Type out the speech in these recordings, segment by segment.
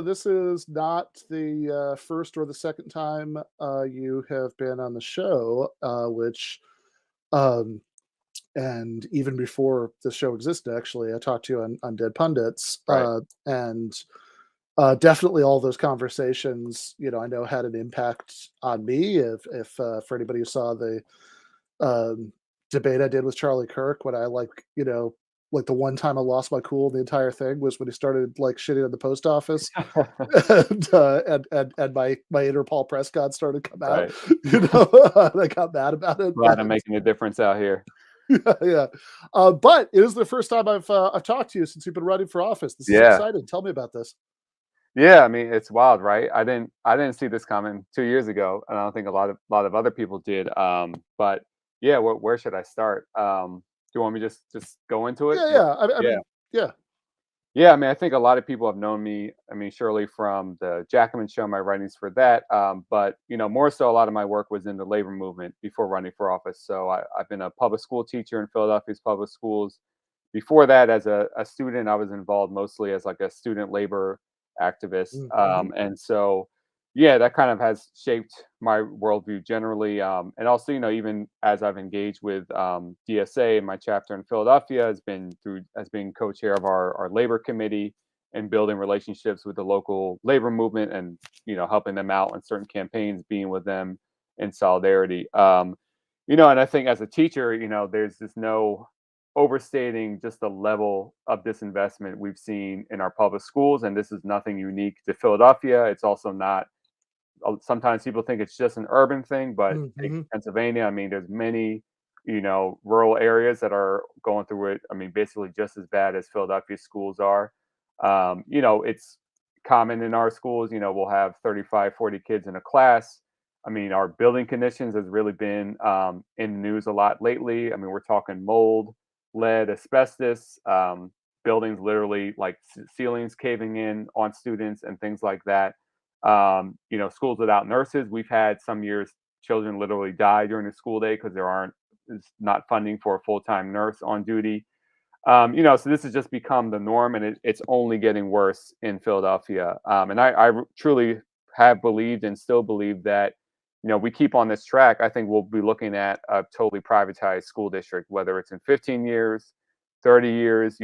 this is not the first or the second time you have been on the show, which, um, and even before the show existed, actually, I talked to you on Dead Pundits, Right. and definitely all those conversations, I know had an impact on me. If for anybody who saw the um, debate I did with Charlie Kirk, when I like the one time I lost my cool, the entire thing was when he started like shitting at the post office, and my inner Paul Prescod started to come out, Right. and I got mad about it, Glad but I'm making a difference out here. yeah, yeah. But it is the first time I've talked to you since you've been running for office. This is Yeah. exciting. Tell me about this. Yeah, I mean, it's wild, right? I didn't see this coming 2 years ago, and I don't think a lot of other people did. But yeah, where should I start? Do you want me to just go into it? Yeah, yeah. I Yeah. mean, yeah. Yeah, I mean, I think a lot of people have known me. I mean, surely from the Jacobin show, my writings for that. But more so, a lot of my work was in the labor movement before running for office. So I've been a public school teacher in Philadelphia's public schools. Before that, as a student, I was involved mostly as like a student labor activist. Mhm. And so, yeah, that kind of has shaped my worldview generally. And also, even as I've engaged with DSA, my chapter in Philadelphia has been co-chair of our labor committee and building relationships with the local labor movement and helping them out on certain campaigns, being with them in solidarity. And I think as a teacher, there's just no overstating just the level of disinvestment we've seen in our public schools, and this is nothing unique to Philadelphia. It's also not sometimes people think it's just an urban thing, but take Mhm. Pennsylvania. I mean, there's many, rural areas that are going through it. I mean, basically just as bad as Philadelphia schools are. It's common in our schools, we'll have 35, 40 kids in a class. I mean, our building conditions has really been in the news a lot lately. I mean, we're talking mold, lead, asbestos, buildings literally like ceilings caving in on students and things like that. Schools without nurses. We've had some years children literally die during the school day because there aren't is not funding for a full-time nurse on duty. So this has just become the norm, and it's only getting worse in Philadelphia. And I truly have believed and still believe that we keep on this track. I think we'll be looking at a totally privatized school district, whether it's in 15 years, 30 years.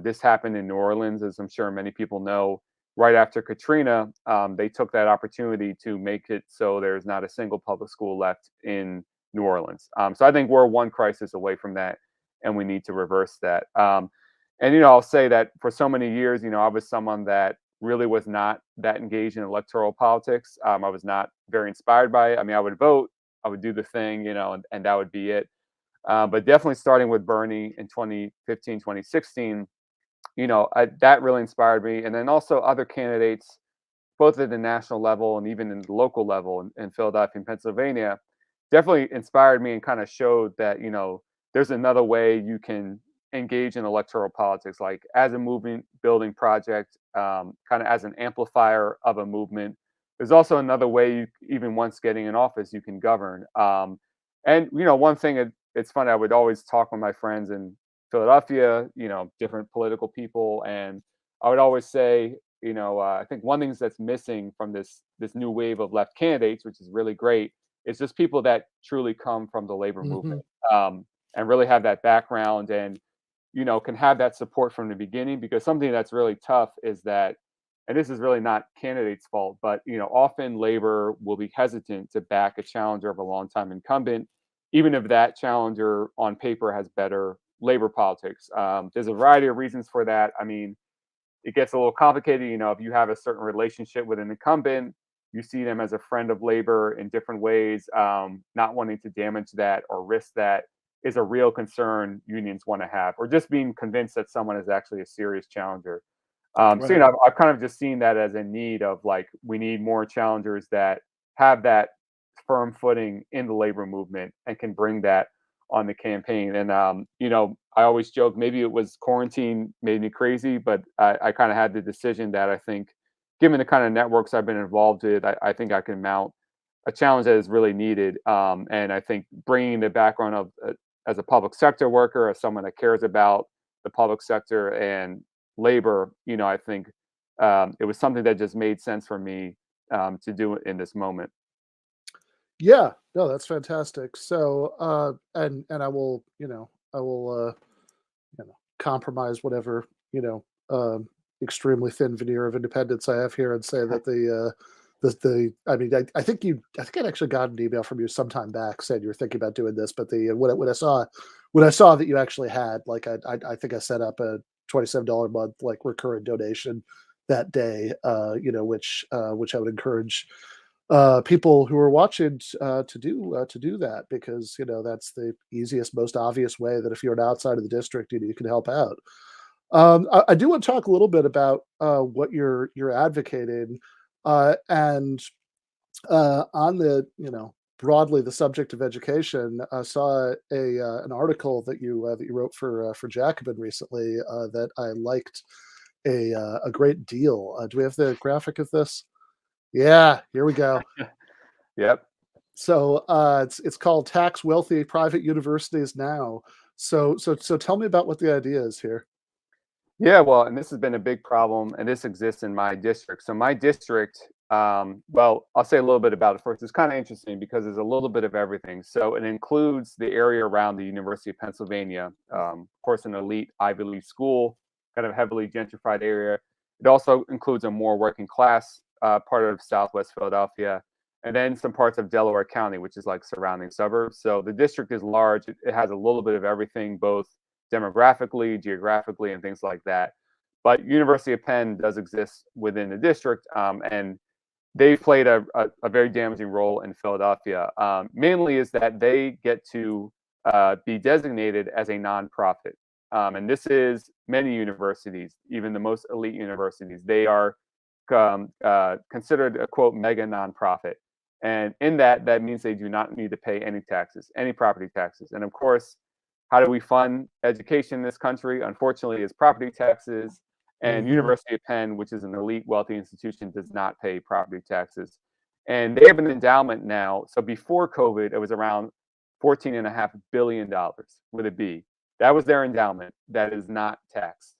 This happened in New Orleans, as I'm sure many people know. Right after Katrina, they took that opportunity to make it so there's not a single public school left in New Orleans. So I think we're one crisis away from that, and we need to reverse that. And I'll say that for so many years, I was someone that really was not that engaged in electoral politics. I was not very inspired by it. I mean, I would vote, I would do the thing, and that would be it. But definitely starting with Bernie in 2015, 2016, that really inspired me. And then also other candidates, both at the national level and even in the local level in Philadelphia and Pennsylvania, definitely inspired me and kind of showed that there's another way you can engage in electoral politics, like as a movement building project, kind of as an amplifier of a movement. There's also another way you, even once getting in office, you can govern. And one thing it's funny. I would always talk with my friends in Philadelphia, different political people, and I would always say, I think one thing that's missing from this new wave of left candidates, which is really great, is just people that truly come from the labor movement, Mhm. um, and really have that background and can have that support from the beginning. Because something that's really tough is that, and this is really not candidates' fault, but often labor will be hesitant to back a challenger of a longtime incumbent, even if that challenger on paper has better labor politics. There's a variety of reasons for that. I mean, it gets a little complicated. If you have a certain relationship with an incumbent, you see them as a friend of labor in different ways. Not wanting to damage that or risk that is a real concern unions want to have, or just being convinced that someone is actually a serious challenger. So Right. I've kind of just seen that as a need of like we need more challengers that have that firm footing in the labor movement and can bring that on the campaign. And I always joke maybe it was quarantine made me crazy, but I kind of had the decision that I think, given the kind of networks I've been involved with, I think I can mount a challenge that is really needed. And I think bringing the background of as a public sector worker, as someone that cares about the public sector and labor, I think it was something that just made sense for me to do it in this moment. Yeah, no, that's fantastic. So, and I will, I will, compromise whatever, extremely thin veneer of independence I have here and say that I mean, I think I'd actually got an email from you sometime back saying you were thinking about doing this, but when I saw that you actually had, like, I think I set up a $27 a month, like, recurring donation that day, which I would encourage people who are watching to do that because that's the easiest, most obvious way that if you're an outside of the district, you can help out. I do want to talk a little bit about what you're advocating, and on the broadly the subject of education. I saw a an article that you wrote for Jacobin recently that I liked a great deal. Do we have the graphic of this? Yeah, here we go. Yep. So, it's called "Tax Wealthy Private Universities Now." So tell me about what the idea is here. Yeah, well, and this has been a big problem, and this exists in my district. So my district, well, I'll say a little bit about it first. It's kind of interesting because there's a little bit of everything. So it includes the area around the University of Pennsylvania, of course, an elite Ivy League school, kind of heavily gentrified area. It also includes a more working class part of Southwest Philadelphia, and then some parts of Delaware County, which is like surrounding suburbs. So the district is large. It has a little bit of everything, both demographically, geographically, and things like that. But University of Penn does exist within the district, and they played a very damaging role in Philadelphia. Mainly is that they get to be designated as a nonprofit, and this is many universities, even the most elite universities. They are considered a quote mega nonprofit, and in that, that means they do not need to pay any taxes, any property taxes, and of course how do we fund education in this country? Unfortunately, is property taxes. And Mhm. University of Penn, which is an elite, wealthy institution, does not pay property taxes. And they have an endowment now. So before COVID, it was around $14.5 billion with a B. That was their endowment. That is not taxed.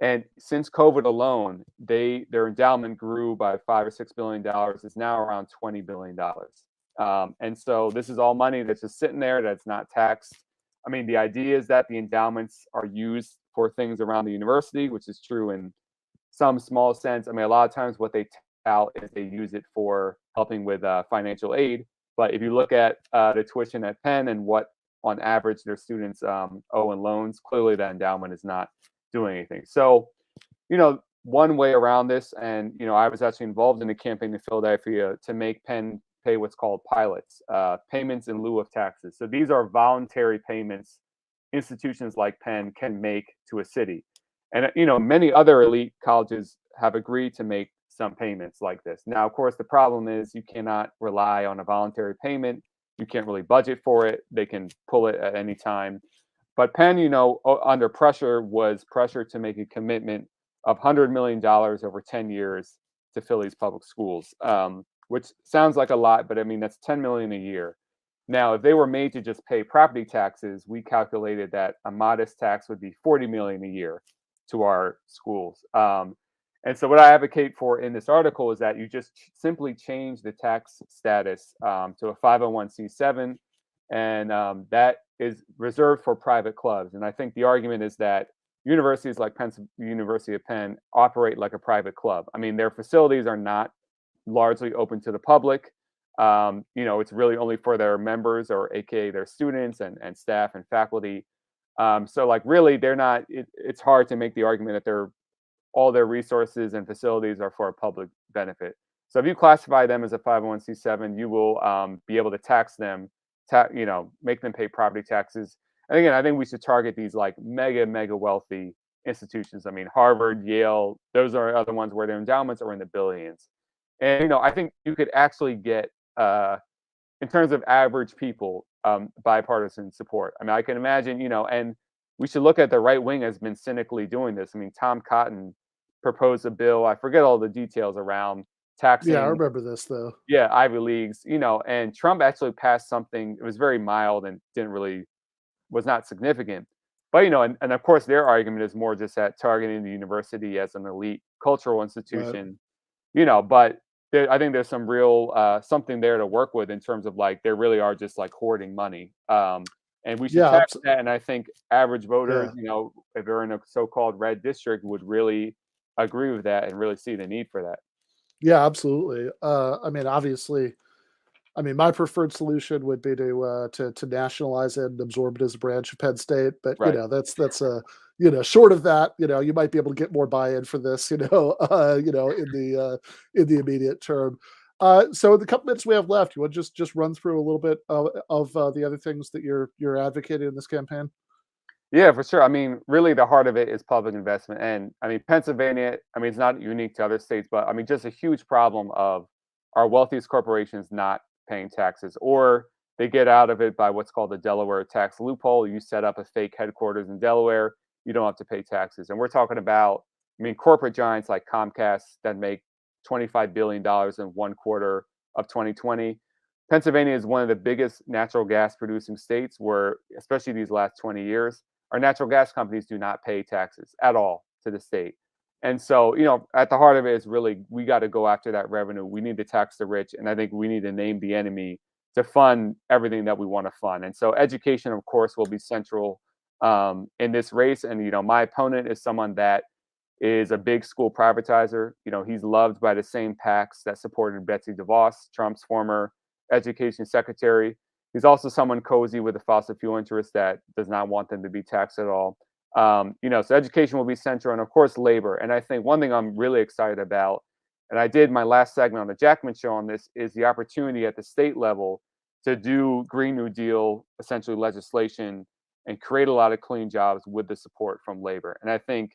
And since COVID alone, their endowment grew by $5 or $6 billion. It's now around $20 billion. And so this is all money that's just sitting there that's not taxed. I mean, the idea is that the endowments are used for things around the university, which is true in some small sense. I mean, a lot of times what they tout is they use it for helping with financial aid. But if you look at the tuition at Penn and what on average their students owe in loans, clearly that endowment is not doing anything. So, one way around this, and I was actually involved in a campaign in Philadelphia to make Penn pay what's called pilots, payments in lieu of taxes. So these are voluntary payments institutions like Penn can make to a city. And many other elite colleges have agreed to make some payments like this. Now, of course, the problem is you cannot rely on a voluntary payment. You can't really budget for it. They can pull it at any time. But Penn, under pressure, was pressure to make a commitment of $100 million over 10 years to Philly's public schools, which sounds like a lot, but I mean, that's 10 million a year. Now, if they were made to just pay property taxes, we calculated that a modest tax would be 40 million a year to our schools. And so, what I advocate for in this article is that you just simply change the tax status to a 501c7, and that is reserved for private clubs. And I think the argument is that universities like University of Penn operate like a private club. I mean, their facilities are not largely open to the public. It's really only for their members or AKA their students and staff and faculty. So like really they're not it's hard to make the argument that they're all their resources and facilities are for a public benefit. So if you classify them as a 501c7, you will be able to tax them, make them pay property taxes. And again, I think we should target these like mega wealthy institutions. I mean, Harvard, Yale, those are other ones where their endowments are in the billions. And I think you could actually get, in terms of average people, bipartisan support. I mean, I can imagine, and we should look at the right wing has been cynically doing this. I mean, Tom Cotton proposed a bill. I forget all the details around Yeah, I taxing, remember this though. yeah, Ivy Leagues, and Trump actually passed something. It was very mild and didn't really was not significant. But and of course their argument is more just that targeting the university as an elite cultural Right. institution, but I think there's some real something there to work with in terms of like they really are just like hoarding money. And we should Yeah. tax that. And I think average voters, Yeah. if they're in a so-called red district, would really agree with that and really see the need for that. Yeah, absolutely. I mean, obviously, I mean, my preferred solution would be to nationalize it and absorb it as a branch of Penn State, but, Right. that's a short of that, you might be able to get more buy-in for this, in the immediate term. So the couple minutes we have left, you wanna just run through a little bit of the other things that you're advocating in this campaign? Yeah, for sure. I mean, really, the heart of it is public investment. And I mean, Pennsylvania, I mean, it's not unique to other states, but I mean, just a huge problem of our wealthiest corporations not paying taxes, or they get out of it by what's called the Delaware tax loophole. You set up a fake headquarters in Delaware, you don't have to pay taxes. And we're talking about, I mean, corporate giants like Comcast that make $25 billion in 1 quarter of 2020. Pennsylvania is one of the biggest natural gas producing states where, especially these last 20 years, our natural gas companies do not pay taxes at all to the state. And so, at the heart of it is really we got to go after that revenue. We need to tax the rich. And I think we need to name the enemy to fund everything that we want to fund. And so, education, of course, will be central in this race. And, my opponent is someone that is a big school privatizer. He's loved by the same PACs that supported Betsy DeVos, Trump's former education secretary. He's also someone cozy with the fossil fuel interest that does not want them to be taxed at all. So education will be central, and of course, labor. And I think one thing I'm really excited about, and I did my last segment on the Jackman show on this, is the opportunity at the state level to do Green New Deal, essentially legislation, and create a lot of clean jobs with the support from labor. And I think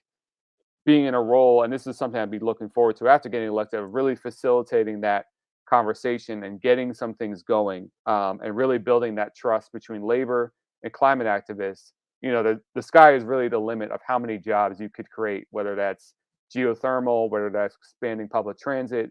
being in a role, and this is something I'd be looking forward to after getting elected, really facilitating that conversation and getting some things going, and really building that trust between labor and climate activists. The sky is really the limit of how many jobs you could create, whether that's geothermal, whether that's expanding public transit,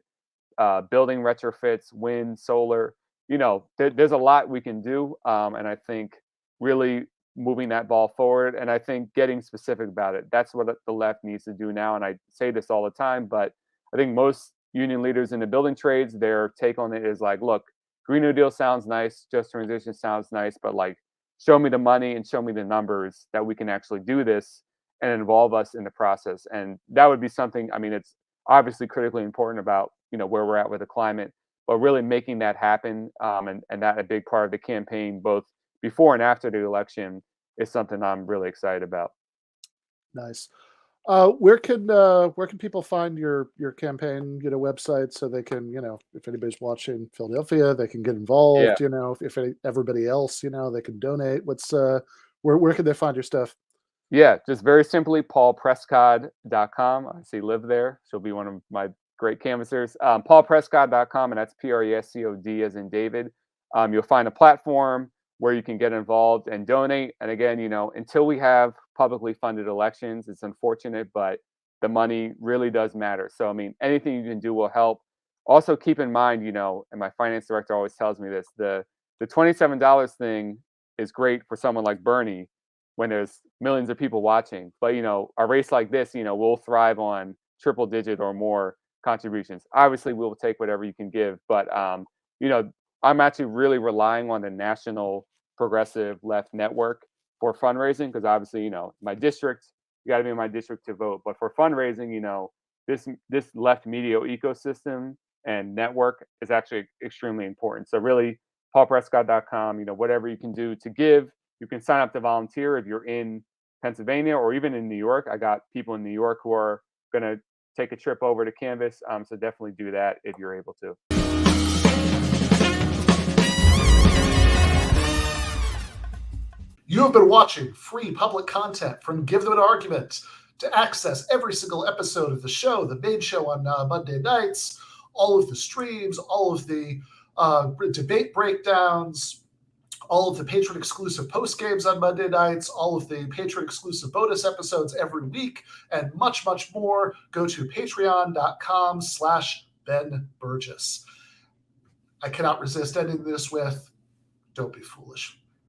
building retrofits, wind, solar. There's a lot we can do, and I think really moving that ball forward. And I think getting specific about it. That's what the left needs to do now. And I say this all the time, but I think most union leaders in the building trades, their take on it is like, look, Green New Deal sounds nice, just transition sounds nice, but like, show me the money and show me the numbers that we can actually do this and involve us in the process. And that would be something. I mean, it's obviously critically important about where we're at with the climate, but really making that happen, and that a big part of the campaign, both before and after the election, is something I'm really excited about. Nice. Where can people find your campaign, website so they can, if anybody's watching Philadelphia, they can get Yeah. involved, if everybody else, they can donate. Where can they find your stuff? Yeah, just very simply, paulprescod.com. I see Liv there. She'll be one of my great canvassers. Paulprescod.com, and that's Prescod as in David. You'll find a platform where you can get involved and donate. And again, until we have publicly funded elections, it's unfortunate, but the money really does matter. So, I mean, anything you can do will help. Also, keep in mind, and my finance director always tells me this: the $27 thing is great for someone like Bernie when there's millions of people watching. But a race like this, will thrive on triple digit or more contributions. Obviously, we'll take whatever you can give, but you know, I'm actually really relying on the national progressive left network for fundraising because obviously, my district, you got to be in my district to vote. But for fundraising, this left media ecosystem and network is actually extremely important. So really, paulprescott.com, whatever you can do to give. You can sign up to volunteer if you're in Pennsylvania or even in New York. I got people in New York who are going to take a trip over to Canvas. So definitely do that if you're able to. You have been watching free public content from Give Them an Argument. To access every single episode of the show, the main show on Monday nights, all of the streams, all of the debate breakdowns, all of the patron exclusive post games on Monday nights, all of the patron exclusive bonus episodes every week, and much, much more, go to patreon.com/Ben Burgis. I cannot resist ending this with, don't be foolish.